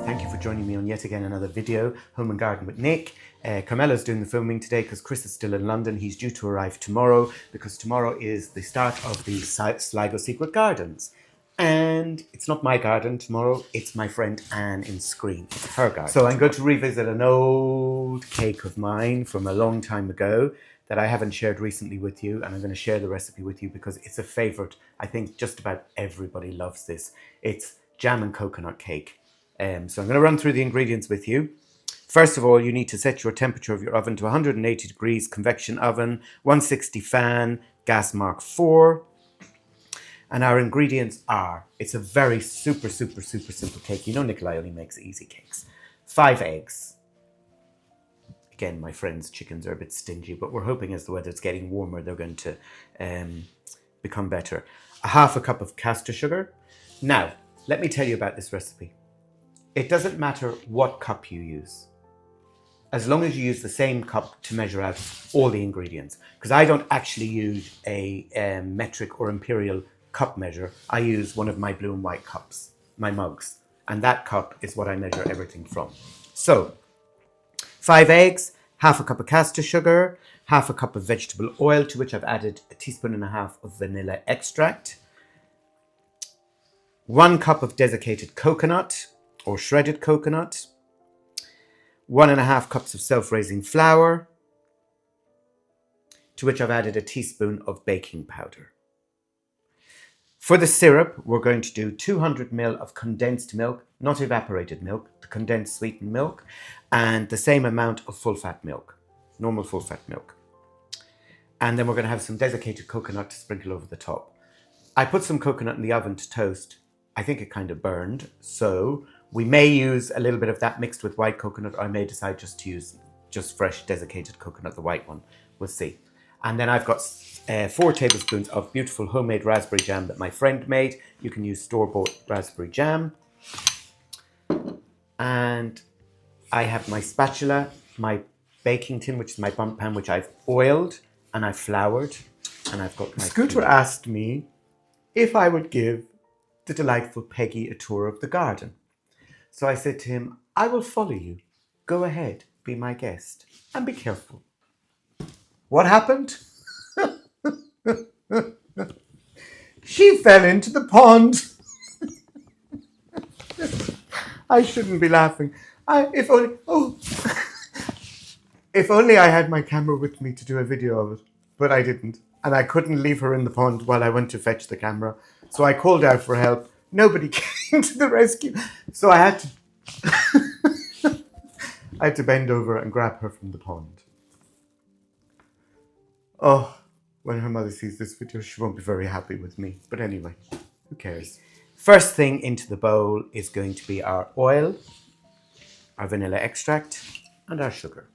Thank you for joining me on yet again another video, Home and Garden with Nick. Carmela's doing the filming today because Chris is still in London. He's due to arrive tomorrow because tomorrow is the start of the Sligo Secret Gardens. And it's not my garden tomorrow, it's my friend Anne in Screen. It's her garden. So I'm going to revisit an old cake of mine from a long time ago that I haven't shared recently with you, and I'm going to share the recipe with you because it's a favourite. I think just about everybody loves this. It's jam and coconut cake. So I'm going to run through the ingredients with you. First of all, you need to set your temperature of your oven to 180 degrees, convection oven, 160 fan, gas mark 4. And our ingredients are, it's a very super simple cake. You know Nikolai only makes easy cakes. 5 eggs. Again, my friend's chickens are a bit stingy, but we're hoping as the weather's getting warmer, they're going to become better. Half a cup of caster sugar. Now, let me tell you about this recipe. It doesn't matter what cup you use, as long as you use the same cup to measure out all the ingredients. Because I don't actually use a metric or imperial cup measure. I use one of my blue and white cups, my mugs. And that cup is what I measure everything from. So, 5 eggs, half a cup of caster sugar, half a cup of vegetable oil, to which I've added 1.5 teaspoons of vanilla extract, 1 cup of desiccated coconut or shredded coconut, 1.5 cups of self-raising flour, to which I've added 1 teaspoon of baking powder. For the syrup, we're going to do 200 ml of condensed milk, not evaporated milk, the condensed sweetened milk, and the same amount of full-fat milk, normal full-fat milk. And then we're going to have some desiccated coconut to sprinkle over the top. I put some coconut in the oven to toast. I think it kind of burned, so we may use a little bit of that mixed with white coconut, or I may decide just to use just fresh desiccated coconut, the white one. We'll see. And then I've got 4 tablespoons of beautiful homemade raspberry jam that my friend made. You can use store-bought raspberry jam. And I have my spatula, my baking tin, which is my bundt pan, which I've oiled and I've floured. And I've got my Scooter asked me if I would give the delightful Peggy a tour of the garden. So I said to him, I will follow you. Go ahead, be my guest, and be careful. What happened? She fell into the pond. I shouldn't be laughing. If only I had my camera with me to do a video of it, but I didn't. And I couldn't leave her in the pond while I went to fetch the camera. So I called out for help. Nobody came to the rescue. So I had to bend over and grab her from the pond. Oh, when her mother sees this video, she won't be very happy with me. But anyway, who cares? First thing into the bowl is going to be our oil, our vanilla extract, and our sugar.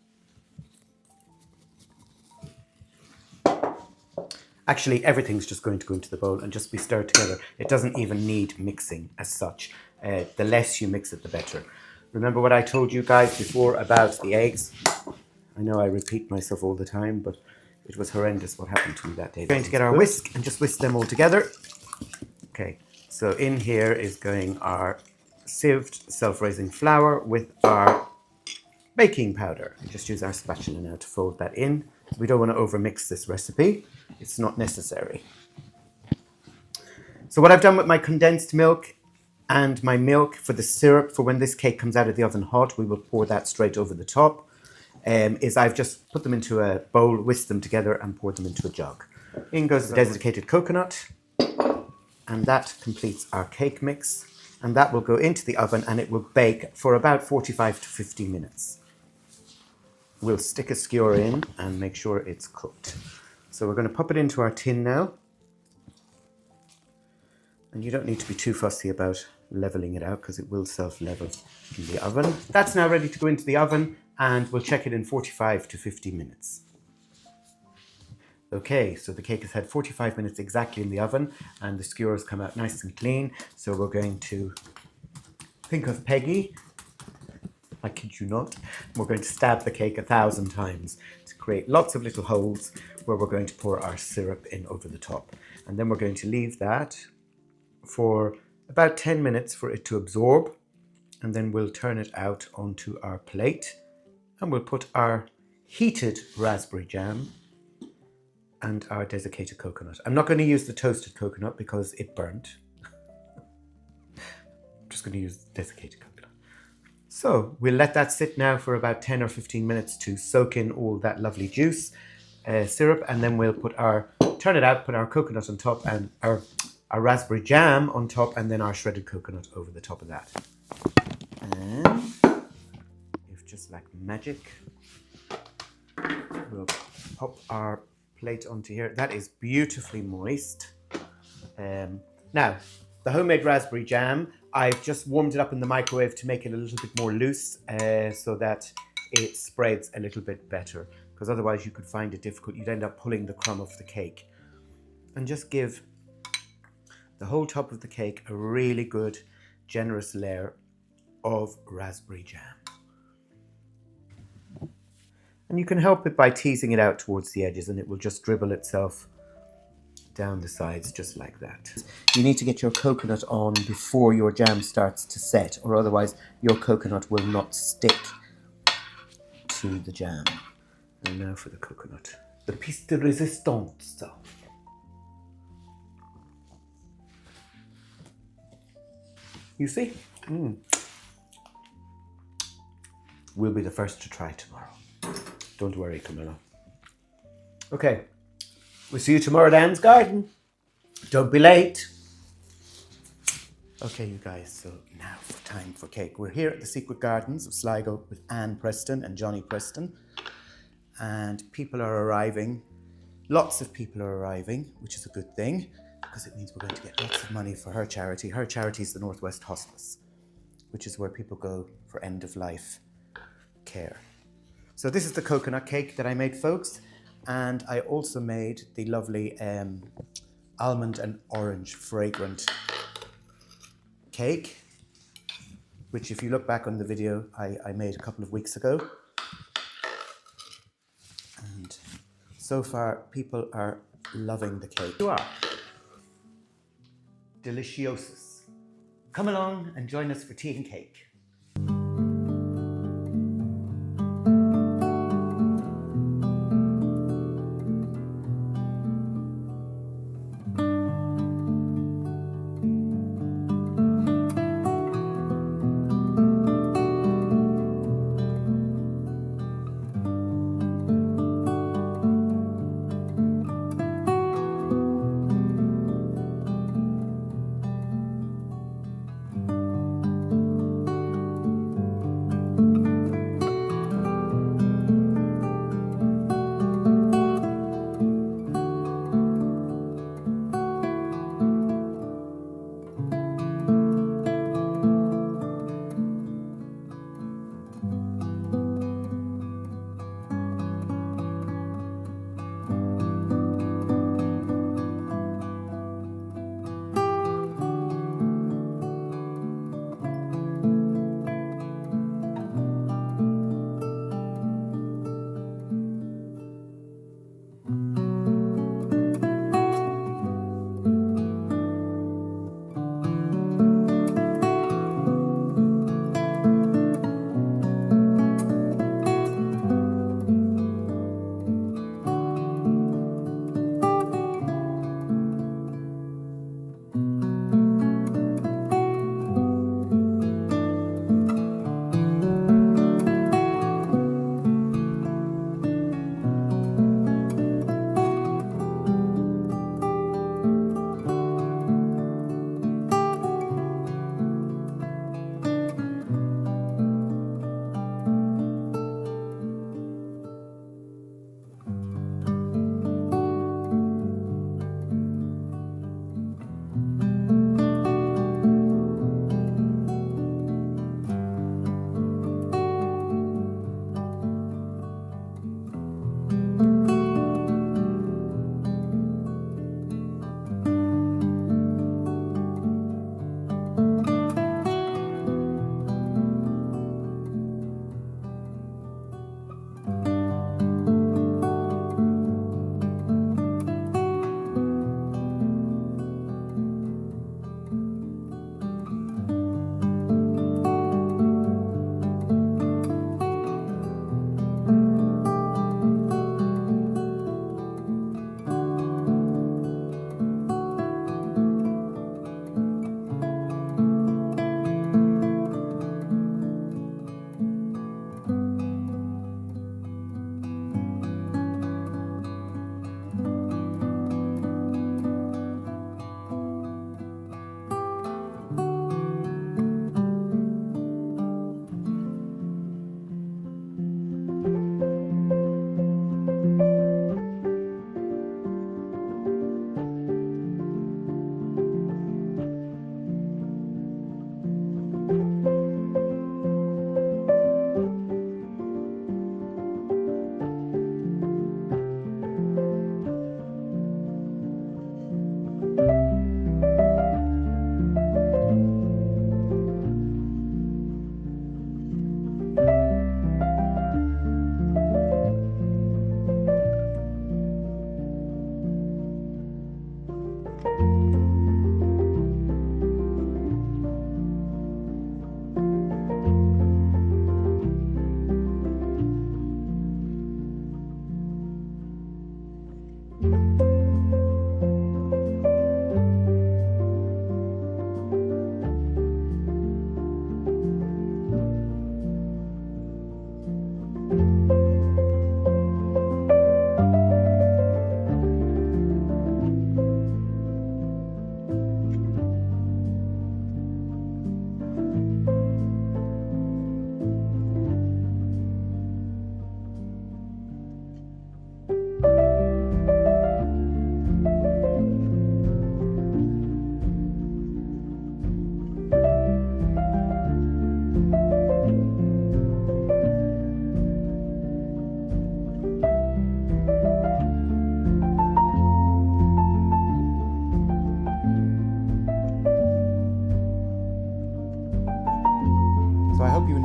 Actually, everything's just going to go into the bowl and just be stirred together. It doesn't even need mixing as such. The less you mix it, the better. Remember what I told you guys before about the eggs? I know I repeat myself all the time, but it was horrendous what happened to me that day. We're going to get our whisk and just whisk them all together. Okay, so in here is going our sieved self-raising flour with our baking powder. We just use our spatula now to fold that in. We don't want to overmix this recipe. It's not necessary. So what I've done with my condensed milk and my milk for the syrup, for when this cake comes out of the oven hot, we will pour that straight over the top, is I've just put them into a bowl, whisk them together and pour them into a jug. In goes the desiccated coconut, and that completes our cake mix. And that will go into the oven and it will bake for about 45 to 50 minutes. We'll stick a skewer in and make sure it's cooked. So we're going to pop it into our tin now. And you don't need to be too fussy about leveling it out because it will self-level in the oven. That's now ready to go into the oven and we'll check it in 45 to 50 minutes. Okay, so the cake has had 45 minutes exactly in the oven and the skewers come out nice and clean. So we're going to think of Peggy. I kid you not. We're going to stab the cake 1,000 times to create lots of little holes where we're going to pour our syrup in over the top. And then we're going to leave that for about 10 minutes for it to absorb. And then we'll turn it out onto our plate and we'll put our heated raspberry jam and our desiccated coconut. I'm not going to use the toasted coconut because it burnt. I'm just going to use the desiccated coconut. So we'll let that sit now for about 10 or 15 minutes to soak in all that lovely juice, syrup, and then we'll turn it out, put our coconut on top and our raspberry jam on top, and then our shredded coconut over the top of that. And if just like magic, we'll pop our plate onto here. That is beautifully moist. Now, the homemade raspberry jam, I've just warmed it up in the microwave to make it a little bit more loose so that it spreads a little bit better, because otherwise you could find it difficult. You'd end up pulling the crumb off the cake. And just give the whole top of the cake a really good, generous layer of raspberry jam. And you can help it by teasing it out towards the edges, and it will just dribble itself down the sides just like that. You need to get your coconut on before your jam starts to set, or otherwise your coconut will not stick to the jam. And now for the coconut. The piece de resistance. You see? We'll be the first to try tomorrow. Don't worry, Camilla. Okay, we'll see you tomorrow at Anne's garden. Don't be late. Okay, you guys, so now for time for cake. We're here at the Secret Gardens of Sligo with Anne Preston and Johnny Preston. And people are arriving. Lots of people are arriving, which is a good thing, because it means we're going to get lots of money for her charity. Her charity is the Northwest Hospice, which is where people go for end-of-life care. So this is the coconut cake that I made, folks. And I also made the lovely almond and orange fragrant cake, which if you look back on the video, I made a couple of weeks ago. And so far, people are loving the cake. You are. Deliciosus. Come along and join us for tea and cake.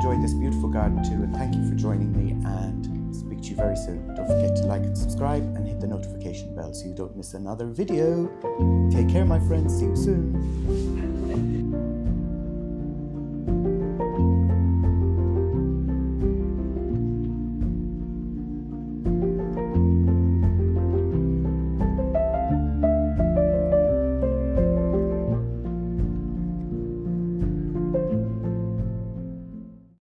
enjoyed this beautiful garden too, and thank you for joining me, and speak to you very soon. Don't forget to like and subscribe and hit the notification bell so you don't miss another video. Take care, my friends. See you soon.